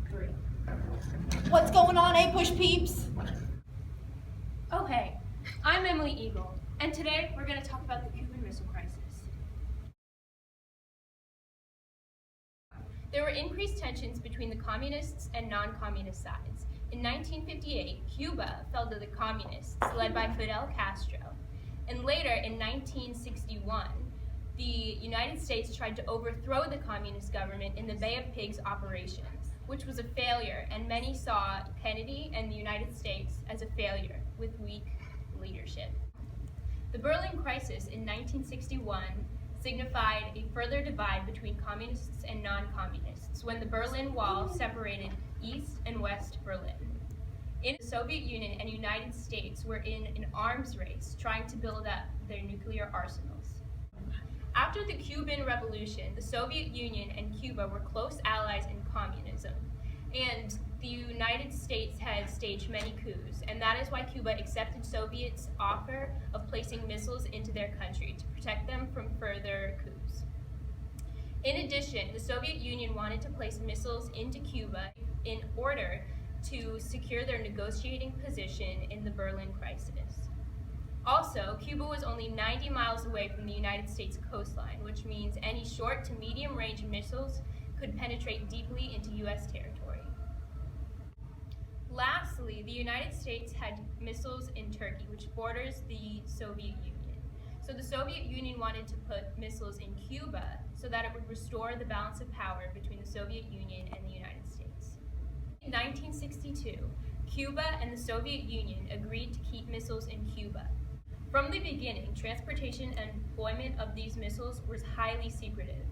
3. What's going on, APUSH peeps? Oh hey, I'm Emily Eagle, and today we're going to talk about the Cuban Missile Crisis. There were increased tensions between the communists and non-communist sides. In 1958, Cuba fell to the communists, led by Fidel Castro. And later, in 1961, the United States tried to overthrow the communist government in the Bay of Pigs operation, which was a failure, and many saw Kennedy and the United States as a failure with weak leadership. The Berlin Crisis in 1961 signified a further divide between communists and non-communists when the Berlin Wall separated East and West Berlin. In the Soviet Union and United States were in an arms race trying to build up their nuclear arsenals. After the Cuban Revolution, the Soviet Union and Cuba were close allies in communism, and the United States had staged many coups, and that is why Cuba accepted Soviets' offer of placing missiles into their country to protect them from further coups. In addition, the Soviet Union wanted to place missiles into Cuba in order to secure their negotiating position in the Berlin crisis. Also, Cuba was only 90 miles away from the United States coastline, which means any short to medium range missiles could penetrate deeply into U.S. territory. Lastly, the United States had missiles in Turkey, which borders the Soviet Union. So the Soviet Union wanted to put missiles in Cuba so that it would restore the balance of power between the Soviet Union and the United States. In 1962, Cuba and the Soviet Union agreed to keep missiles in Cuba. From the beginning, transportation and deployment of these missiles was highly secretive.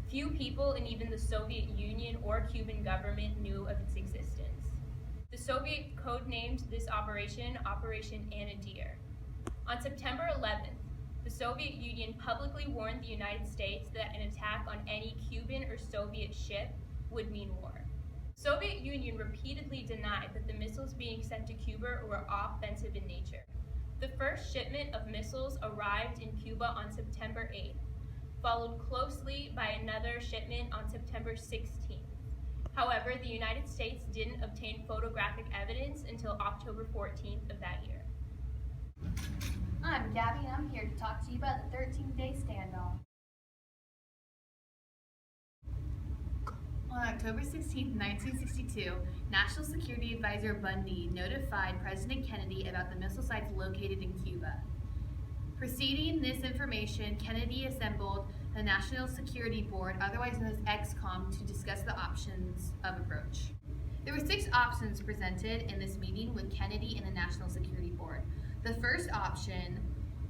Few people in even the Soviet Union or Cuban government knew of its existence. The Soviet codenamed this operation Operation Anadir. On September 11th, the Soviet Union publicly warned the United States that an attack on any Cuban or Soviet ship would mean war. The Soviet Union repeatedly denied that the missiles being sent to Cuba were offensive in nature. The first shipment of missiles arrived in Cuba on September 8th, followed closely by another shipment on September 16th. However, the United States didn't obtain photographic evidence until October 14th of that year. I'm Gabby, and I'm here to talk to you about the 13-day standoff. On October 16, 1962, National Security Advisor Bundy notified President Kennedy about the missile sites located in Cuba. Preceding this information, Kennedy assembled the National Security Board, otherwise known as XCOM, to discuss the options of approach. There were 6 options presented in this meeting with Kennedy and the National Security Board. The first option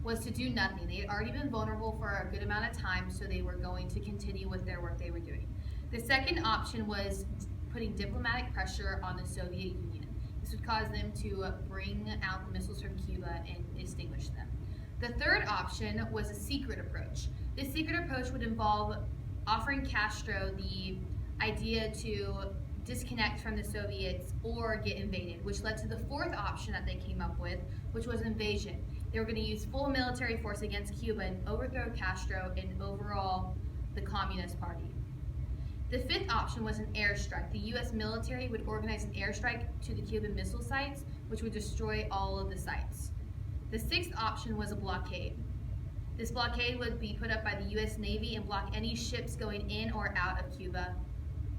was to do nothing. They had already been vulnerable for a good amount of time, so they were going to continue with their work they were doing. The second option was putting diplomatic pressure on the Soviet Union. This would cause them to bring out the missiles from Cuba and extinguish them. The third option was a secret approach. This secret approach would involve offering Castro the idea to disconnect from the Soviets or get invaded, which led to the fourth option that they came up with, which was invasion. They were going to use full military force against Cuba and overthrow Castro and overall the Communist Party. The fifth option was an airstrike. The U.S. military would organize an airstrike to the Cuban missile sites, which would destroy all of the sites. The sixth option was a blockade. This blockade would be put up by the U.S. Navy and block any ships going in or out of Cuba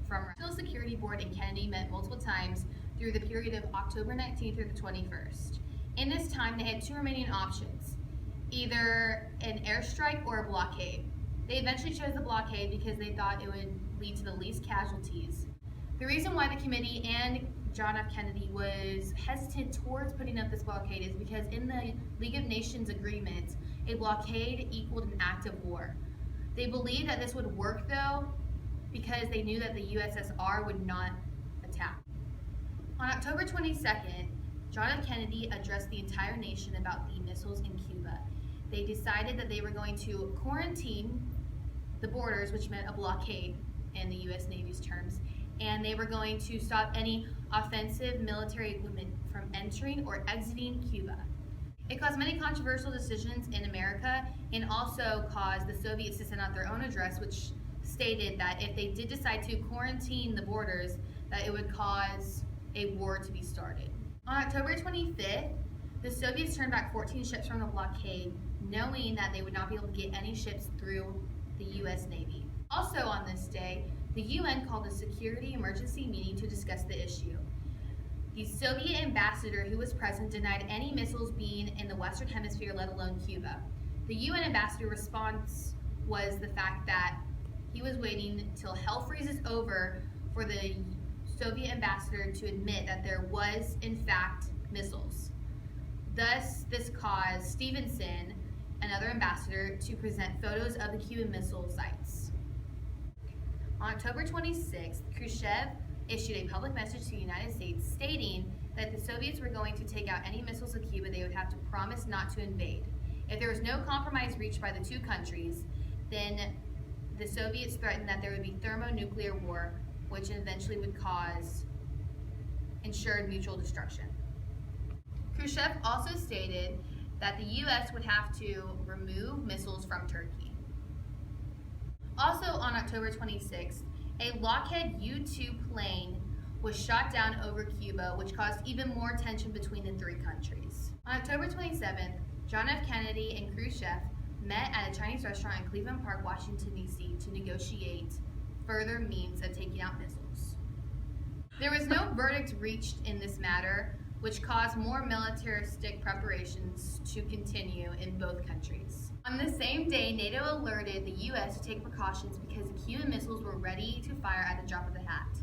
from Russia. The National Security Board and Kennedy met multiple times through the period of October 19th through the 21st. In this time, they had 2 remaining options, either an airstrike or a blockade. They eventually chose the blockade because they thought it would lead to the least casualties. The reason why the committee and John F. Kennedy was hesitant towards putting up this blockade is because in the League of Nations agreement, a blockade equaled an act of war. They believed that this would work though because they knew that the USSR would not attack. On October 22nd, John F. Kennedy addressed the entire nation about the missiles in Cuba. They decided that they were going to quarantine the borders, which meant a blockade in the U.S. Navy's terms, and they were going to stop any offensive military equipment from entering or exiting Cuba. It caused many controversial decisions in America and also caused the Soviets to send out their own address, which stated that if they did decide to quarantine the borders, that it would cause a war to be started. On October 25th, the Soviets turned back 14 ships from the blockade, knowing that they would not be able to get any ships through the U.S. Navy. Also on this day, the UN called a security emergency meeting to discuss the issue. The Soviet ambassador who was present denied any missiles being in the Western Hemisphere, let alone Cuba. The UN ambassador's response was the fact that he was waiting till hell freezes over for the Soviet ambassador to admit that there was, in fact, missiles. Thus, this caused Stevenson, another ambassador, to present photos of the Cuban missile sites. On October 26th, Khrushchev issued a public message to the United States stating that if the Soviets were going to take out any missiles of Cuba, they would have to promise not to invade. If there was no compromise reached by the two countries, then the Soviets threatened that there would be thermonuclear war, which eventually would cause ensured mutual destruction. Khrushchev also stated that the U.S. would have to remove missiles from Turkey. Also on October 26th, a Lockheed U-2 plane was shot down over Cuba, which caused even more tension between the three countries. On October 27th, John F. Kennedy and Khrushchev met at a Chinese restaurant in Cleveland Park, Washington, D.C. to negotiate further means of taking out missiles. There was no verdict reached in this matter, which caused more militaristic preparations to continue in both countries. On the same day, NATO alerted the U.S. to take precautions because the Cuban missiles were ready to fire at the drop of a hat.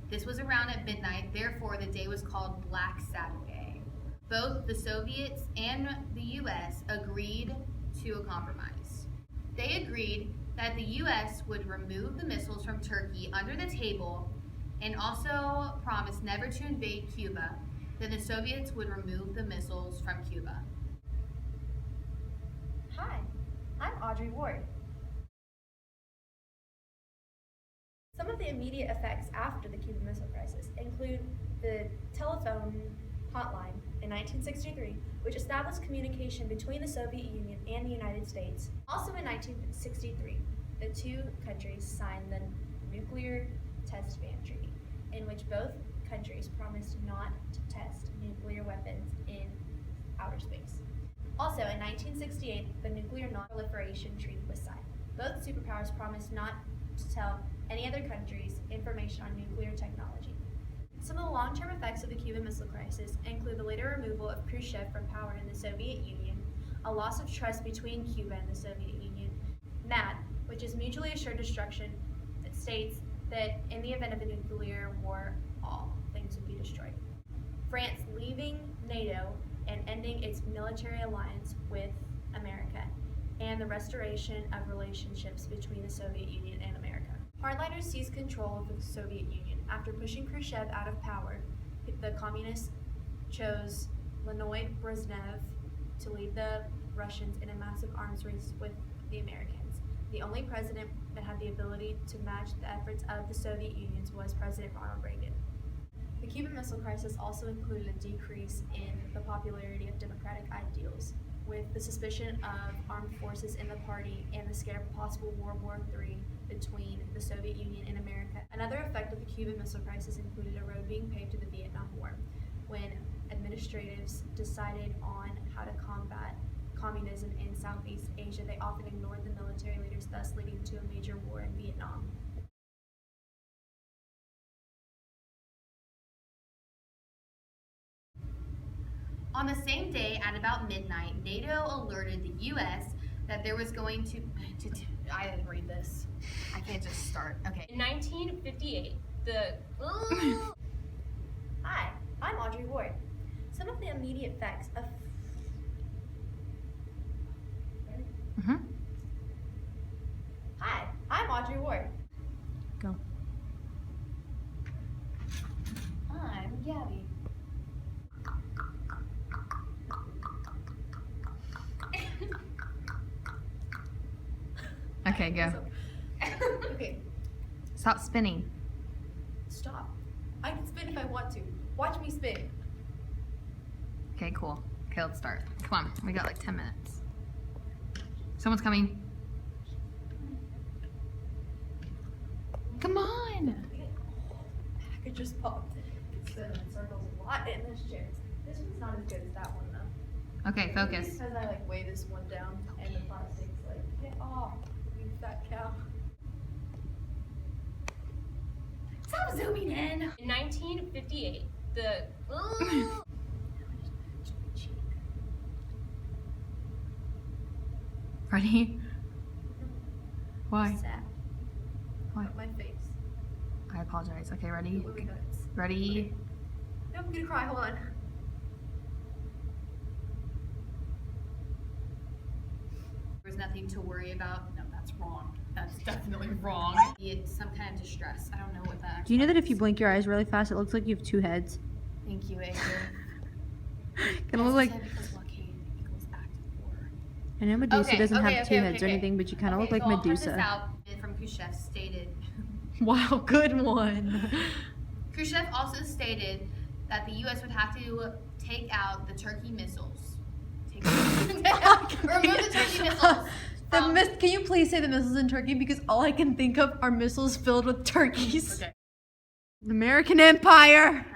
This was around at midnight, therefore the day was called Black Saturday. Both the Soviets and the U.S. agreed to a compromise. They agreed that the U.S. would remove the missiles from Turkey under the table and also promised never to invade Cuba. Then the Soviets would remove the missiles from Cuba. Hi, I'm Audrey Ward. Some of the immediate effects after the Cuban Missile Crisis include the telephone hotline in 1963, which established communication between the Soviet Union and the United States. Also in 1963, the two countries signed the Nuclear Test Ban Treaty, in which both countries promised not to test nuclear weapons in outer space. Also in 1968, the Nuclear Non-Proliferation Treaty was signed. Both superpowers promised not to tell any other countries information on nuclear technology. Some of the long-term effects of the Cuban Missile Crisis include the later removal of Khrushchev from power in the Soviet Union, a loss of trust between Cuba and the Soviet Union, MAD, which is mutually assured destruction, that states that in the event of a nuclear war, all things would be destroyed. France leaving NATO and ending its military alliance with America, and the restoration of relationships between the Soviet Union and America. Hardliners seized control of the Soviet Union. After pushing Khrushchev out of power, the communists chose Leonid Brezhnev to lead the Russians in a massive arms race with the Americans. The only president that had the ability to match the efforts of the Soviet Union was President Ronald Reagan. The Cuban Missile Crisis also included a decrease in the popularity of democratic ideals, with the suspicion of armed forces in the party and the scare of possible World War III between the Soviet Union and America. Another effect of the Cuban Missile Crisis included a road being paved to the Vietnam War. When administrators decided on how to combat communism in Southeast Asia, they often ignored the military leaders, thus leading to a major war in Vietnam. On the same day, at about midnight, NATO alerted the U.S. that there was going to I didn't read this. I can't just start. Okay. In 1958, the Hi, I'm Audrey Ward. Some of the immediate effects of Hi, I'm Audrey Ward. Go. I'm Gabby. Okay, go. Okay, Stop spinning. stop. I can spin if I want to. Watch me spin. Okay, cool. Okay, let's start. Come on, we got like 10 minutes. Someone's coming. Come on. It just popped. It's spinning in circles a lot in this chair. This one's not as good as that one though. Okay, focus. Because I like weigh this one down and the plastic's like, get off, you fat cow. Stop zooming in. In 1958, the Ready? Why? Sad. Why? My face. I apologize. Okay, ready? Louis nuts. Ready? No, I'm gonna cry, hold on. There's nothing to worry about. No, that's wrong. That's definitely wrong. It's some kind of distress. I don't know what that. Do you know that if you blink your eyes really fast, it looks like you have two heads? Thank you, Edgar. Kind of look like. Because blockade equals active war. I know Medusa Okay, doesn't okay, have okay, two okay, heads or okay. anything, but you kind of look like so I'll cut this Medusa. out. From Khrushchev stated. Wow, good one. Khrushchev also stated that the U.S. would have to take out the Turkey missiles. Remove the Turkey missiles. Can you please say the missiles in Turkey? Because all I can think of are missiles filled with turkeys. Okay. The American Empire.